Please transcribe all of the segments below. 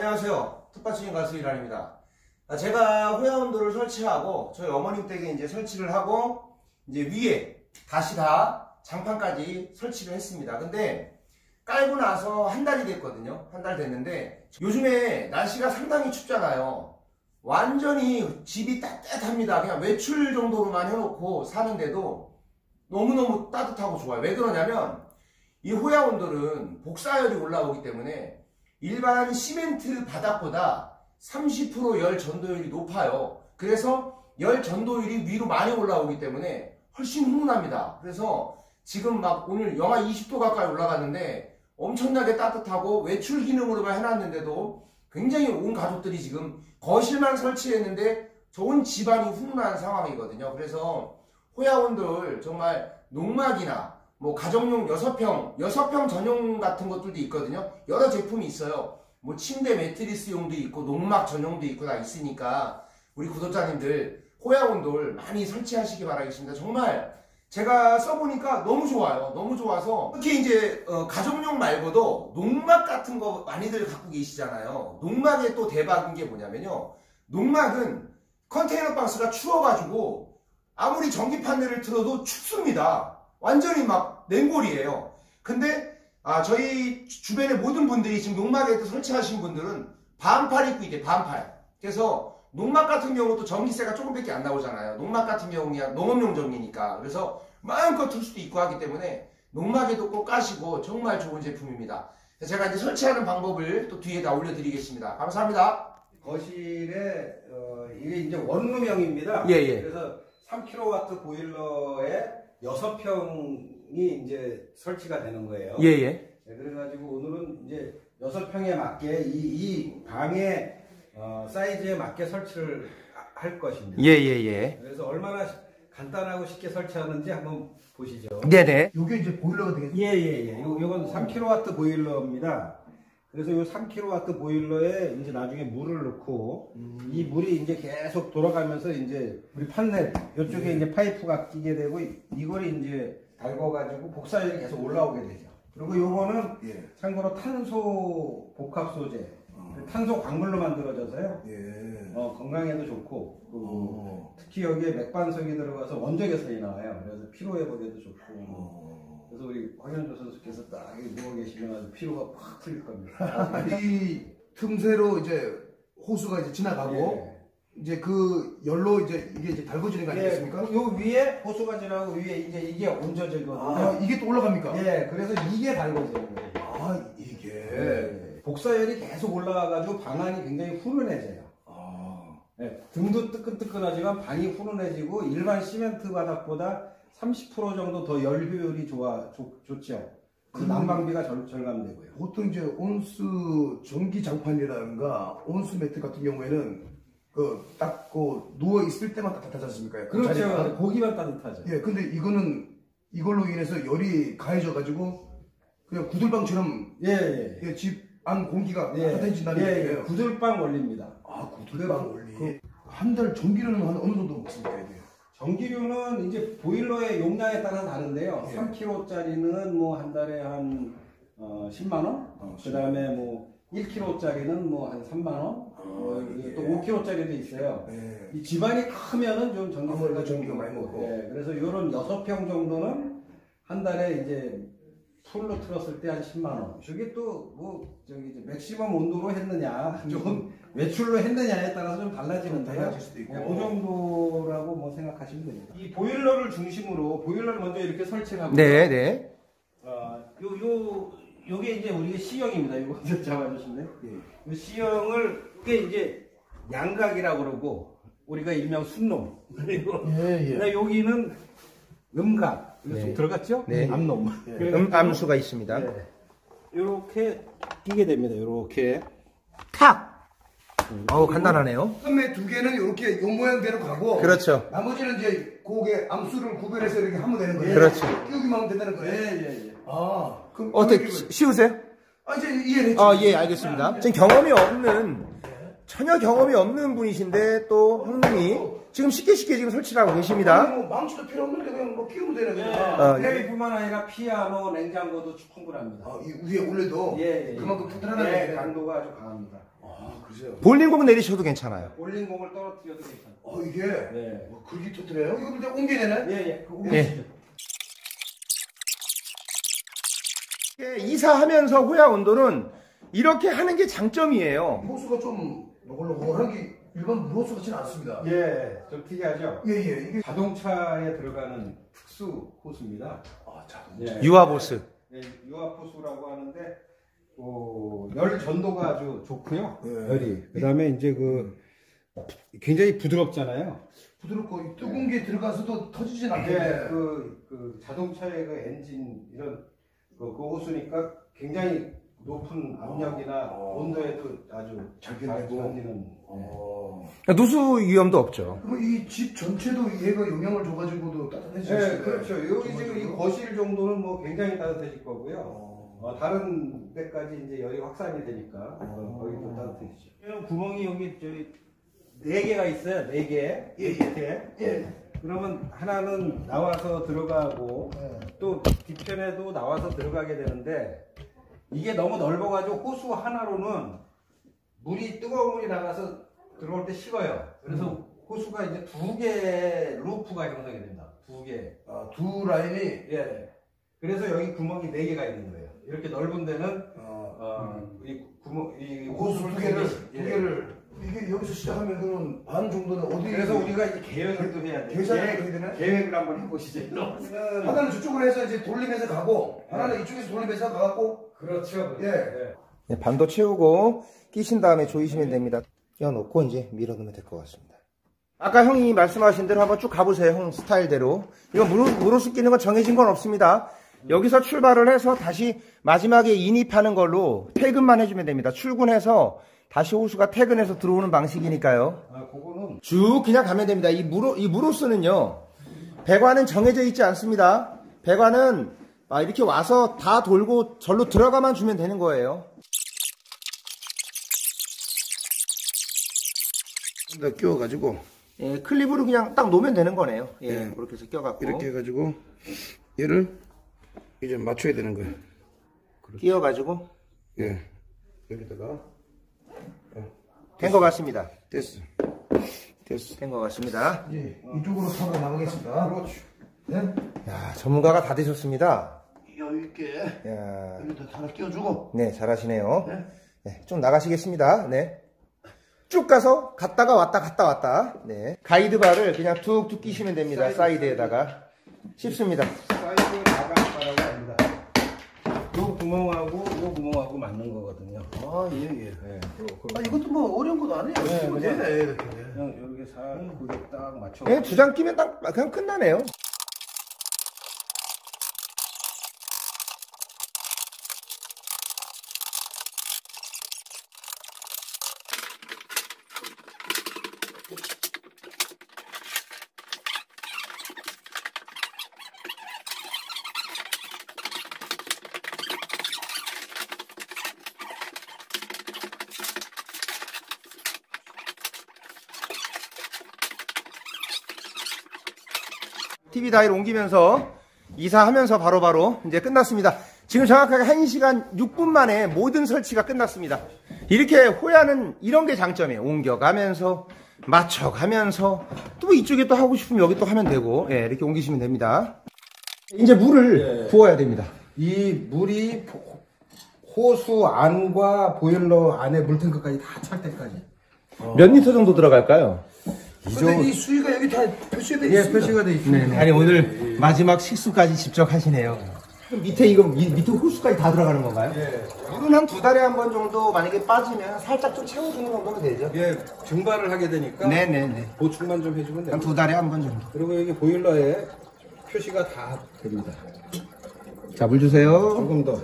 안녕하세요. 텃밭주인 가수 이란입니다. 제가 호야온도를 설치하고 저희 어머님 댁에 이제 설치를 하고 이제 위에 다시 다 장판까지 설치를 했습니다. 근데 깔고 나서 한 달이 됐거든요. 한 달 됐는데 요즘에 날씨가 상당히 춥잖아요. 완전히 집이 따뜻합니다. 그냥 외출 정도로만 해놓고 사는데도 너무너무 따뜻하고 좋아요. 왜 그러냐면 이 호야온돌은 복사열이 올라오기 때문에 일반 시멘트 바닥보다 30% 열 전도율이 높아요. 그래서 열 전도율이 위로 많이 올라오기 때문에 훨씬 훈훈합니다. 그래서 지금 막 오늘 영하 20도 가까이 올라갔는데 엄청나게 따뜻하고 외출 기능으로만 해놨는데도 굉장히 온 가족들이 지금 거실만 설치했는데 온 집안이 훈훈한 상황이거든요. 그래서 호야온돌 정말 농막이나 뭐 가정용 6평 전용 같은 것들도 있거든요. 여러 제품이 있어요. 뭐 침대 매트리스용도 있고 농막 전용도 있고 다 있으니까 우리 구독자님들 호야온돌 많이 설치하시기 바라겠습니다. 정말 제가 써보니까 너무 좋아요. 너무 좋아서 특히 이제 가정용 말고도 농막 같은 거 많이들 갖고 계시잖아요. 농막에 또 대박인 게 뭐냐면요, 농막은 컨테이너 박스가 추워가지고 아무리 전기판넬을 틀어도 춥습니다. 완전히 막 냉골이에요. 근데 저희 주변의 모든 분들이 지금 농막에 설치하신 분들은 반팔 입고 이제 반팔. 그래서 농막 같은 경우도 전기세가 조금밖에 안 나오잖아요. 농막 같은 경우는 농업용 전기니까. 그래서 마음껏 틀 수도 있고 하기 때문에 농막에도 꼭 까시고 정말 좋은 제품입니다. 제가 이제 설치하는 방법을 또 뒤에다 올려드리겠습니다. 감사합니다. 거실에 이게 이제 원룸형입니다. 예. 그래서 3kW 보일러에 6평이 이제 설치가 되는 거예요. 예. 네, 그래가지고 오늘은 이제 6평에 맞게 이 방의 사이즈에 맞게 설치를 할 것입니다. 예. 그래서 얼마나 간단하고 쉽게 설치하는지 한번 보시죠. 네네. 요게 이제 보일러가 되겠죠? 예. 요건 3kW 보일러입니다. 그래서 요 3kW 보일러에 이제 나중에 물을 넣고 이 물이 이제 계속 돌아가면서 이제 우리 판넬 이쪽에 이제 파이프가 끼게 되고 이걸 이제 달궈가지고 복사열이 계속 올라오게 되죠. 그리고 요거는 참고로 탄소 복합 소재, 탄소 광물로 만들어져서요. 건강에도 좋고 특히 여기에 맥반석이 들어가서 원적외선이 나와요. 그래서 피로 회복에도 좋고. 그래서 우리 황현조 선수께서 딱 누워 계시면 아주 피로가 팍 풀릴 겁니다. 이 틈새로 이제 호수가 이제 지나가고 이제 그 열로 이제 이게 이제 달궈지는 거 아니겠습니까? 요 위에 호수가 지나고 위에 이게 온전적이거든요. 이게 또 올라갑니까? 그래서 이게 달궈지는 거예요. 이게 복사열이 계속 올라가가지고 방안이 굉장히 훈훈해져요. 등도 뜨끈뜨끈하지만 방이 훈훈해지고 일반 시멘트 바닥보다 30% 정도 더 열 효율이 좋죠. 그 난방비가 절감되고요. 보통 이제 온수 전기 장판이라든가 온수 매트 같은 경우에는 딱 누워 있을 때만 따뜻하지 않습니까? 그렇죠. 고기만 따뜻하죠. 근데 이거는 이걸로 인해서 열이 가해져-가지고 그냥 구들방처럼 집 안 공기가 따뜻해진다는 얘기예요. 구들방 원리입니다. 구들방 원리. 한 달 전기료는 어느 정도 먹습니까? 전기료는 이제 보일러의 용량에 따라 다른데요. 3kg짜리는 뭐 한 달에 한 10만원? 그 다음에 뭐 1kg짜리는 뭐 한 3만원? 또 5kg짜리도 있어요. 이 집안이 크면은 좀 전기가 많이 먹고. 그래서 요런 6평 정도는 한 달에 이제 풀로 틀었을 때 한 10만원. 저게 또 뭐 이제 맥시멈 온도로 했느냐, 조금 외출로 했느냐에 따라서 좀 달라지는데요. 달라질 수도 있고. 그 정도라고 뭐 생각하시면 됩니다. 이 보일러를 중심으로 보일러를 먼저 이렇게 설치를 하고. 네. 요게 이제 우리가 C형입니다. 이거 먼저 잡아주실래요? 이 C형을 이게 이제 양각이라고 그러고 우리가 일명 순놈. 그리고 여기는 음각. 좀 들어갔죠? 암놈. 암수가 있습니다. 이렇게 끼게 됩니다. 이렇게 탁! 간단하네요. 처음에 두 개는 이렇게 요 모양대로 가고, 그렇죠. 나머지는 이제 그게 암수를 구별해서 이렇게 하면 되는 거예요. 그렇죠. 끼우기만 하면 된다는 거예요. 그럼 어떻게 쉬우세요? 이제 이해를 했죠. 예, 알겠습니다. 지금 경험이 없는 전혀 경험이 없는 분이신데 또 형님이 지금 쉽게 지금 설치를 하고 계십니다. 아니, 뭐 망치도 필요 없는데 그냥 뭐 끼우면 되네 그냥. 테레비뿐만 아니라 피아노, 냉장고도 충분합니다. 아, 이 위에 올려도 그만큼 튼튼하다는 강도가 아주 강합니다. 아, 그러세요? 볼링공 내리셔도 괜찮아요. 볼링공을 떨어뜨려도 괜찮아요. 이게 그렇게 튼튼해요? 이거 근데 옮겨야 되네? 예. 옮기시죠. 이사하면서 호야 온도는 이렇게 하는 게 장점이에요. 호수가 좀 노골노골한 게 일반 물호수 같지는 않습니다. 좀 특이하죠? 이게 자동차에 들어가는 특수 호수입니다. 아, 자동차. 유아보스. 유압 호수라고 하는데 열 전도가 아주 좋고요. 예. 열이. 그다음에 이제 굉장히 부드럽잖아요. 부드럽고 이 뜨거운 게 들어가서도 터지진 않겠네. 그 자동차의 그 엔진 이런 그 호수니까 굉장히 높은 압력이나 온도에도 아주 잘 견디는. 누수 위험도 없죠. 그럼 이 집 전체도 얘가 영향을 줘가지고도 따뜻해질 수 있어요? 그렇죠. 여기 지금 이 거실 정도는 뭐 굉장히 따뜻해질 거고요. 다른 데까지 이제 열이 확산이 되니까 거기도 따뜻해지죠. 구멍이 여기 저기 4개가 있어요. 4개. 이렇게. 그러면 하나는 나와서 들어가고 또 뒤편에도 나와서 들어가게 되는데 이게 너무 넓어가지고 호수 하나로는 뜨거운 물이 나가서 들어올 때 식어요. 그래서 호수가 이제 2개 루프가 형성이 됩니다. 2개. 두 라인이? 예. 그래서 여기 구멍이 4개가 있는 거예요. 이렇게 넓은 데는 이 호수 두 개를 이게 여기서 시작하면 그러면 반 정도는 어디? 그래서 우리가 이제 계획을 또 해야 돼요. 계획을 한번 해보시죠. 하나는 저쪽으로 해서 이제 돌림해서 가고 하나는 이쪽에서 돌림해서 가고. 그렇죠. 반도 채우고 끼신 다음에 조이시면 됩니다. 끼워놓고 이제 밀어넣으면 될 것 같습니다. 아까 형이 말씀하신 대로 한번 쭉 가보세요. 형 스타일대로. 이거 무로수 끼는 건 정해진 건 없습니다. 여기서 출발을 해서 다시 마지막에 인입하는 걸로 퇴근만 해주면 됩니다. 출근해서 다시 호수가 퇴근해서 들어오는 방식이니까요. 그거는 쭉 그냥 가면 됩니다. 이 무로스는요, 배관은 정해져 있지 않습니다. 배관은 이렇게 와서 다 돌고 절로 들어가만 주면 되는 거예요. 끼워가지고 클립으로 그냥 딱 놓으면 되는 거네요. 그렇게 해서 껴갖고 이렇게 해가지고 얘를 이제 맞춰야 되는 거예요. 끼워가지고 여기다가 된 것 같습니다. 됐어. 된 것 같습니다. 이제 이쪽으로 타고 나가겠습니다. 그렇죠. 네? 야, 전문가가 다 되셨습니다. 여유 있게 여기다 하나 끼워주고. 네, 잘하시네요. 네, 좀 나가시겠습니다. 네. 쭉 가서 갔다가 왔다 갔다 왔다. 네. 가이드바를 그냥 툭툭 끼시면 됩니다. 사이드에다가. 쉽습니다. 사이드 나가라고 합니다. 요 구멍하고 맞는 거거든요. 이것도 뭐 어려운 것도 아니에요. 그냥 여기 그게 딱 맞춰. 네, 2장 끼면 딱 그냥 끝나네요. TV 다이를 옮기면서 이사하면서 바로바로 이제 끝났습니다. 지금 정확하게 1시간 6분 만에 모든 설치가 끝났습니다. 이렇게 호야는 이런 게 장점이에요. 옮겨가면서 맞춰가면서 또 이쪽에 또 하고 싶으면 여기 또 하면 되고 이렇게 옮기시면 됩니다. 이제 물을 부어야 됩니다. 이 물이 호수 안과 보일러 안에 물탱크까지 다 찰 때까지. 몇 리터 정도 들어갈까요? 근데 이 수위가 여기 다 표시가 돼 있습니다. 표시가 돼 있습니다. 아니 오늘 마지막 식수까지 직접 하시네요. 밑에 밑에 호수까지 다 들어가는 건가요? 물은 한 2달에 한 번 정도 만약에 빠지면 살짝 좀 채워주는 정도면 되죠. 증발을 하게 되니까 네네네. 보충만 좀 해주면 한 됩니다. 2달에 한 번 정도. 그리고 여기 보일러에 표시가 다 됩니다. 자, 물 주세요. 조금 더.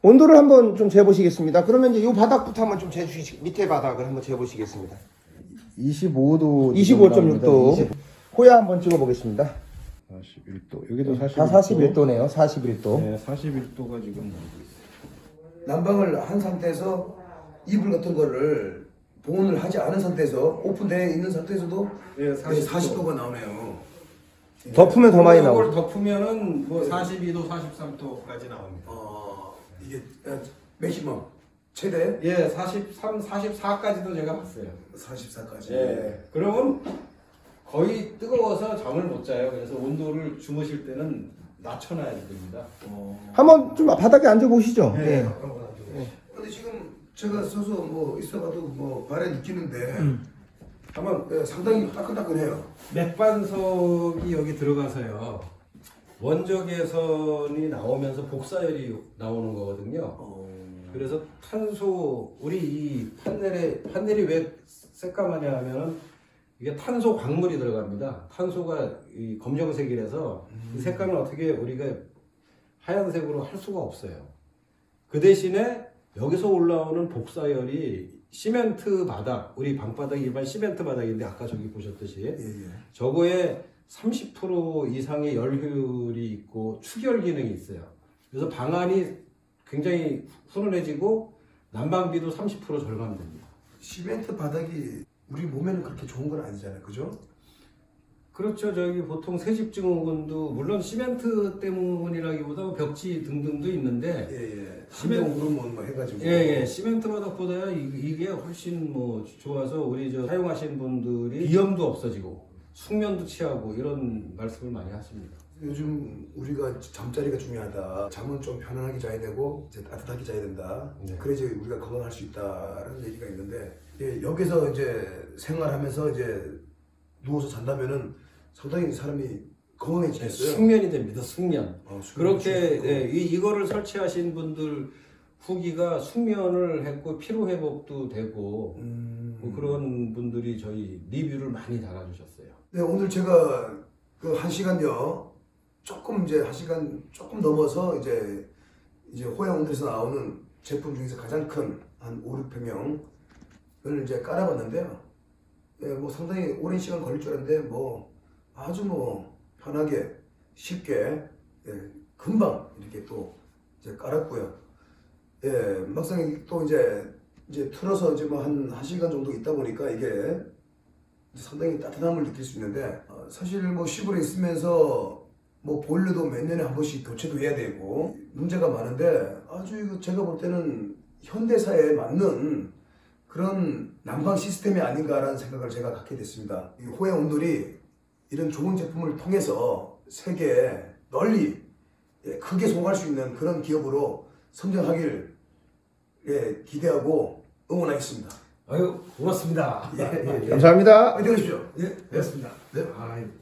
온도를 한번 좀 재보시겠습니다. 그러면 이제 이 바닥부터 한번 좀 재주시, 밑에 바닥을 한번 재보시겠습니다. 25도. 25.6도. 호야 한번 찍어보겠습니다. 41도. 여기도 41도. 다 41도네요. 41도. 네, 41도가 지금. 난방을 한 상태에서 이불 같은 거를 보온을 하지 않은 상태에서 오픈되어 있는 상태에서도 예, 40도가 나오네요. 덮으면 더 많이 이걸 나오고. 덮으면은 뭐 42도, 43도까지 나옵니다. 이게 맥시멈 최대 예, 43, 44까지도 제가 봤어요. 44까지. 예. 그러면 거의 뜨거워서 잠을 못 자요. 그래서 온도를 주무실 때는 낮춰놔야 됩니다. 한번 좀 바닥에 앉아 보시죠. 예. 근데 지금 제가 서서 뭐 있어봐도 뭐 발에 느끼는데 한번 상당히 따끈따끈해요. 맥반석이 여기 들어가서요. 원적 개선이 나오면서 복사열이 나오는 거거든요. 그래서 탄소, 우리 이 판넬이 왜 새까마냐 하면은 이게 탄소 광물이 들어갑니다. 탄소가 이 검정색이라서 이 색깔은 어떻게 우리가 하얀색으로 할 수가 없어요. 그 대신에 여기서 올라오는 복사열이 시멘트 바닥, 우리 방바닥이 일반 시멘트 바닥인데 아까 저기 보셨듯이 저거에 30% 이상의 열효율이 있고 축열 기능이 있어요. 그래서 방안이 굉장히 훈훈해지고 난방비도 30% 절감됩니다. 시멘트 바닥이 우리 몸에는 그렇게 좋은 건 아니잖아요, 그죠? 그렇죠. 저기 보통 새집 증후군도 물론 시멘트 때문이라기보다 벽지 등등도 있는데 시멘트 호르몬 뭐 해가지고 시멘트 바닥보다 이게 훨씬 뭐 좋아서 우리 저 사용하시는 분들이 비염도 없어지고 숙면도 취하고 이런 말씀을 많이 하십니다. 요즘 우리가 잠자리가 중요하다. 잠은 좀 편안하게 자야 되고 이제 따뜻하게 자야 된다. 네. 그래야지 우리가 건강할 수 있다라는 얘기가 있는데 여기서 이제 생활하면서 이제 누워서 잔다면은 상당히 사람이 건강해지겠어요. 숙면이 됩니다. 숙면. 숙면 그렇게 이거를 설치하신 분들 후기가 숙면을 했고 피로 회복도 되고 뭐 그런 분들이 저희 리뷰를 많이 달아주셨어요. 네, 오늘 제가 그 1시간여 조금 이제 1시간 조금 넘어서 이제 호양온들에서 나오는 제품 중에서 가장 큰 한 5, 6평형을 이제 깔아봤는데요. 뭐 상당히 오랜 시간 걸릴 줄 알았는데 뭐 아주 뭐 편하게 쉽게 금방 이렇게 또 이제 깔았고요. 막상 또 이제 틀어서 이제 뭐 한 1시간 정도 있다 보니까 이게 상당히 따뜻함을 느낄 수 있는데 사실 뭐 시골에 있으면서 뭐 보일러도 몇 년에 한 번씩 교체도 해야 되고 문제가 많은데 아주 이거 제가 볼 때는 현대사에 맞는 그런 난방 시스템이 아닌가라는 생각을 제가 갖게 됐습니다. 이 호양온돌이 이런 좋은 제품을 통해서 세계에 널리 크게 성공할 수 있는 그런 기업으로 성장하길 기대하고 응원하겠습니다. 아유 고맙습니다. 감사합니다. 화이팅 하십시오. 예, 고맙습니다. 네. 아유.